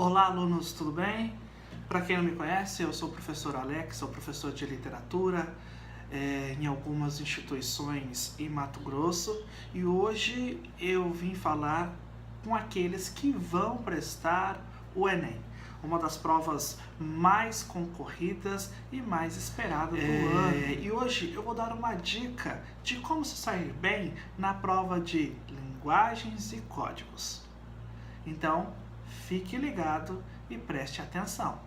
Olá, alunos, tudo bem? Para quem não me conhece, eu sou o professor Alex, sou professor de literatura em algumas instituições em Mato Grosso e hoje eu vim falar com aqueles que vão prestar o Enem, uma das provas mais concorridas e mais esperadas do ano. E hoje eu vou dar uma dica de como se sair bem na prova de linguagens e códigos. Então, fique ligado e preste atenção.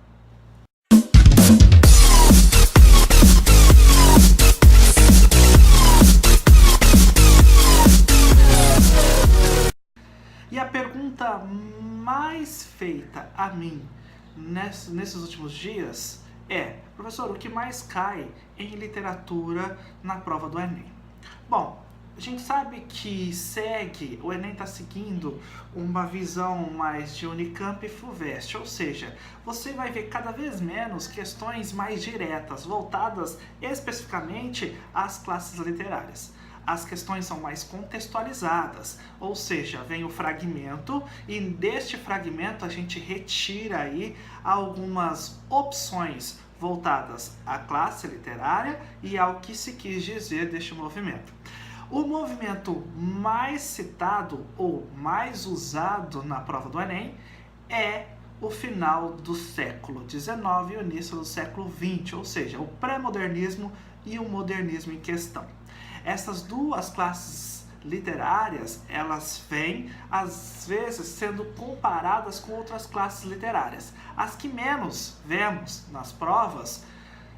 E a pergunta mais feita a mim nesses últimos dias é: professor, o que mais cai em literatura na prova do Enem? Bom, a gente sabe que o Enem está seguindo uma visão mais de Unicamp e FUVEST, ou seja, você vai ver cada vez menos questões mais diretas, voltadas especificamente às classes literárias. As questões são mais contextualizadas, ou seja, vem o fragmento e deste fragmento a gente retira aí algumas opções voltadas à classe literária e ao que se quis dizer deste movimento. O movimento mais citado ou mais usado na prova do Enem é o final do século XIX e o início do século XX, ou seja, o pré-modernismo e o modernismo em questão. Essas duas classes literárias, elas vêm, às vezes, sendo comparadas com outras classes literárias. As que menos vemos nas provas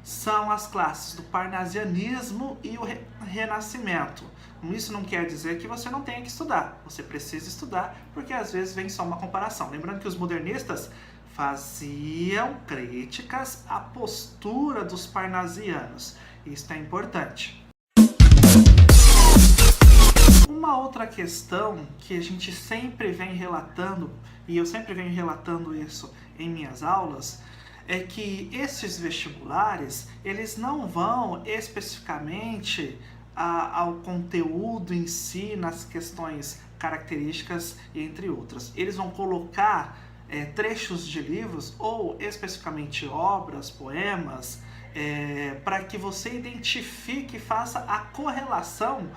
são as classes do parnasianismo e o renascimento. Isso não quer dizer que você não tenha que estudar. Você precisa estudar, porque às vezes vem só uma comparação. Lembrando que os modernistas faziam críticas à postura dos parnasianos. Isso é importante. Uma outra questão que a gente sempre vem relatando, e eu sempre venho relatando isso em minhas aulas, é que esses vestibulares, eles não vão especificamente ao conteúdo em si, nas questões características, entre outras. Eles vão colocar trechos de livros, ou especificamente obras, poemas, para que você identifique e faça a correlação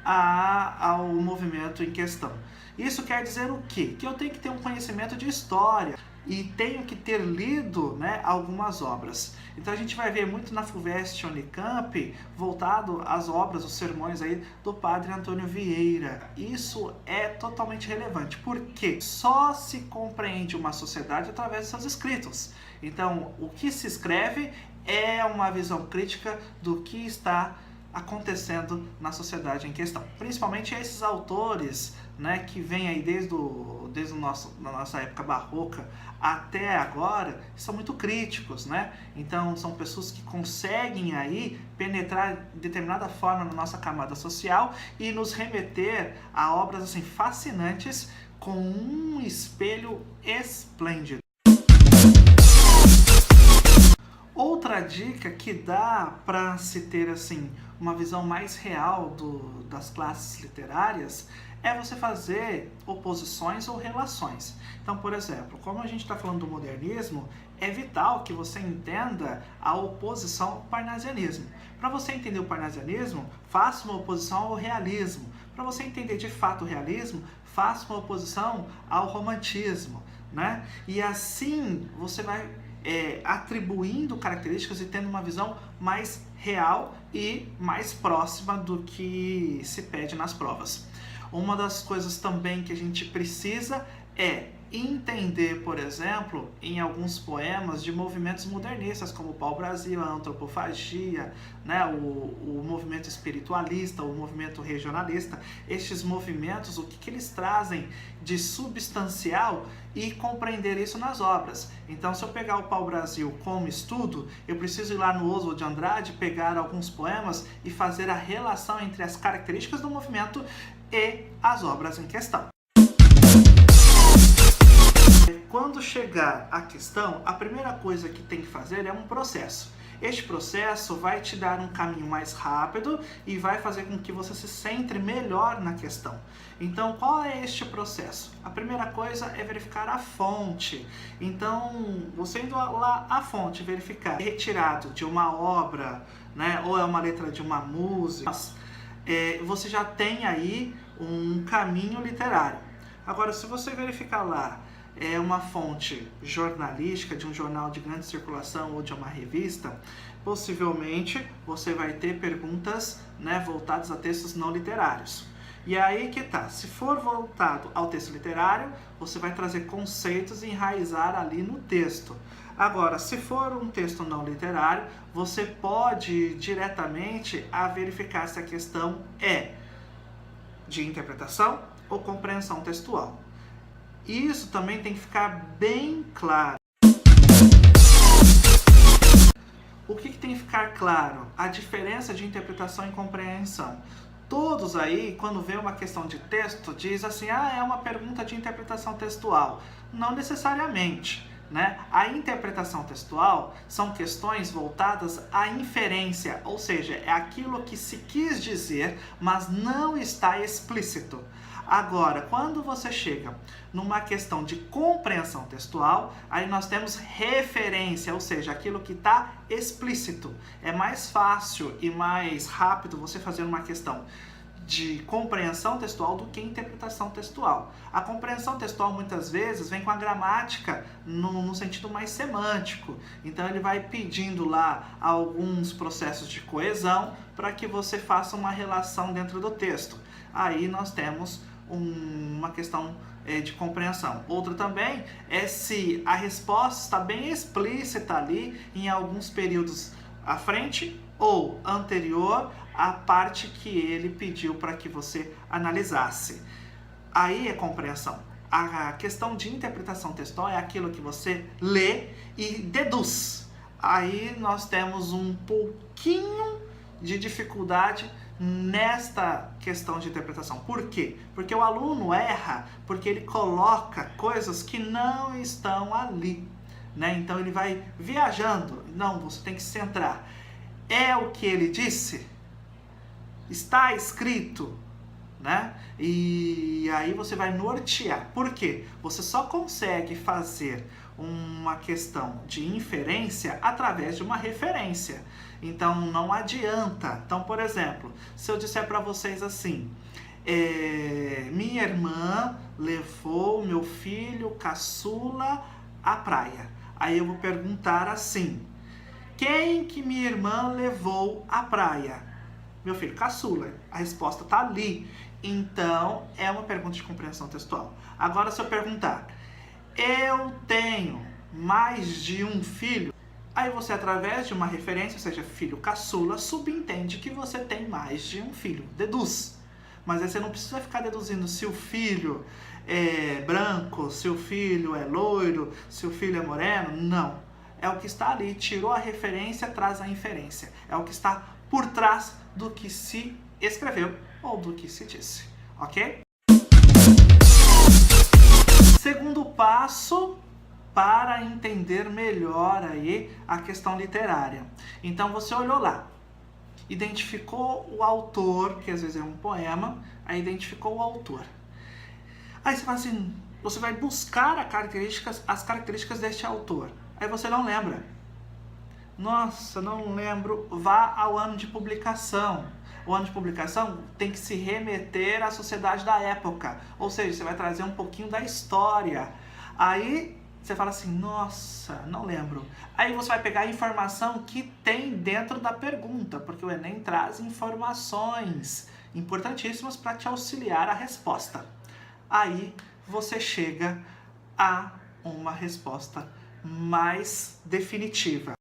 ao movimento em questão. Isso quer dizer o quê? Que eu tenho que ter um conhecimento de história e tenho que ter lido, algumas obras. Então a gente vai ver muito na FUVEST e Unicamp voltado às obras, os sermões aí do Padre Antônio Vieira. Isso é totalmente relevante, porque só se compreende uma sociedade através de seus escritos. Então o que se escreve é uma visão crítica do que está acontecendo na sociedade em questão. Principalmente esses autores, que vêm aí desde a nossa época barroca até agora, são muito críticos, Então são pessoas que conseguem aí penetrar de determinada forma na nossa camada social e nos remeter a obras assim fascinantes com um espelho esplêndido. Outra dica que dá para se ter assim uma visão mais real das classes literárias é você fazer oposições ou relações. Então, por exemplo, como a gente está falando do modernismo, é vital que você entenda a oposição ao parnasianismo. Para você entender o parnasianismo, faça uma oposição ao realismo. Para você entender de fato o realismo, faça uma oposição ao romantismo, E assim você vai atribuindo características e tendo uma visão mais real e mais próxima do que se pede nas provas. Uma das coisas também que a gente precisa é entender, por exemplo, em alguns poemas de movimentos modernistas, como o pau-brasil, a antropofagia, o movimento espiritualista, o movimento regionalista. Estes movimentos, o que eles trazem de substancial e compreender isso nas obras. Então, se eu pegar o pau-brasil como estudo, eu preciso ir lá no Oswald de Andrade, pegar alguns poemas e fazer a relação entre as características do movimento e as obras em questão. Quando chegar a questão, a primeira coisa que tem que fazer é um processo. Este processo vai te dar um caminho mais rápido e vai fazer com que você se centre melhor na questão. Então, qual é este processo? A primeira coisa é verificar a fonte. Então, você indo lá à fonte, verificar, é retirado de uma obra, né, ou é uma letra de uma música, você já tem aí um caminho literário. Agora, se você verificar lá, é uma fonte jornalística, de um jornal de grande circulação ou de uma revista, possivelmente você vai ter perguntas, né, voltadas a textos não literários. E aí que tá, se for voltado ao texto literário, você vai trazer conceitos e enraizar ali no texto. Agora, se for um texto não literário, você pode ir diretamente a verificar se a questão é de interpretação ou compreensão textual. Isso também tem que ficar bem claro. O que tem que ficar claro? A diferença de interpretação e compreensão. Todos aí, quando vê uma questão de texto, diz assim, é uma pergunta de interpretação textual. Não necessariamente, né? A interpretação textual são questões voltadas à inferência, ou seja, é aquilo que se quis dizer, mas não está explícito. Agora, quando você chega numa questão de compreensão textual, aí nós temos referência, ou seja, aquilo que está explícito. É mais fácil e mais rápido você fazer uma questão de compreensão textual do que interpretação textual. A compreensão textual muitas vezes vem com a gramática no sentido mais semântico. Então ele vai pedindo lá alguns processos de coesão para que você faça uma relação dentro do texto. Aí nós temos uma questão de compreensão. Outra também é se a resposta está bem explícita ali em alguns períodos à frente ou anterior à parte que ele pediu para que você analisasse. Aí é compreensão. A questão de interpretação textual é aquilo que você lê e deduz. Aí nós temos um pouquinho de dificuldade nesta questão de interpretação. Por quê? Porque o aluno erra porque ele coloca coisas que não estão ali, né? Então ele vai viajando. Não, você tem que se centrar. É o que ele disse? Está escrito, né? E aí você vai nortear. Por quê? Você só consegue fazer uma questão de inferência através de uma referência. Então não adianta. Então, por exemplo, se eu disser para vocês assim, minha irmã levou meu filho caçula à praia. Aí eu vou perguntar assim, quem que minha irmã levou à praia? Meu filho caçula. A resposta está ali. Então é uma pergunta de compreensão textual. Agora, se eu perguntar, eu tenho mais de um filho, aí você, através de uma referência, ou seja, filho caçula, subentende que você tem mais de um filho, deduz. Mas aí você não precisa ficar deduzindo se o filho é branco, se o filho é loiro, se o filho é moreno, não. É o que está ali, tirou a referência, traz a inferência. É o que está por trás do que se escreveu ou do que se disse, ok? Segundo passo para entender melhor aí a questão literária. Então você olhou lá, identificou o autor, que às vezes é um poema, aí identificou o autor. Aí você fala assim, você vai buscar as características deste autor. Aí você não lembra. Nossa, não lembro. Vá ao ano de publicação. O ano de publicação tem que se remeter à sociedade da época. Ou seja, você vai trazer um pouquinho da história. Aí você fala assim, nossa, não lembro. Aí você vai pegar a informação que tem dentro da pergunta, porque o Enem traz informações importantíssimas para te auxiliar a resposta. Aí você chega a uma resposta mais definitiva.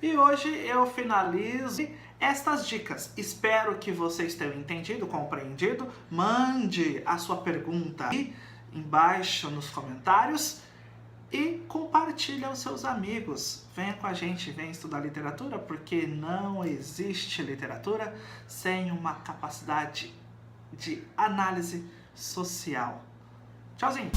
E hoje eu finalizo estas dicas. Espero que vocês tenham entendido, compreendido. Mande a sua pergunta aí embaixo nos comentários e compartilhe aos seus amigos. Venha com a gente, venha estudar literatura, porque não existe literatura sem uma capacidade de análise social. Tchauzinho!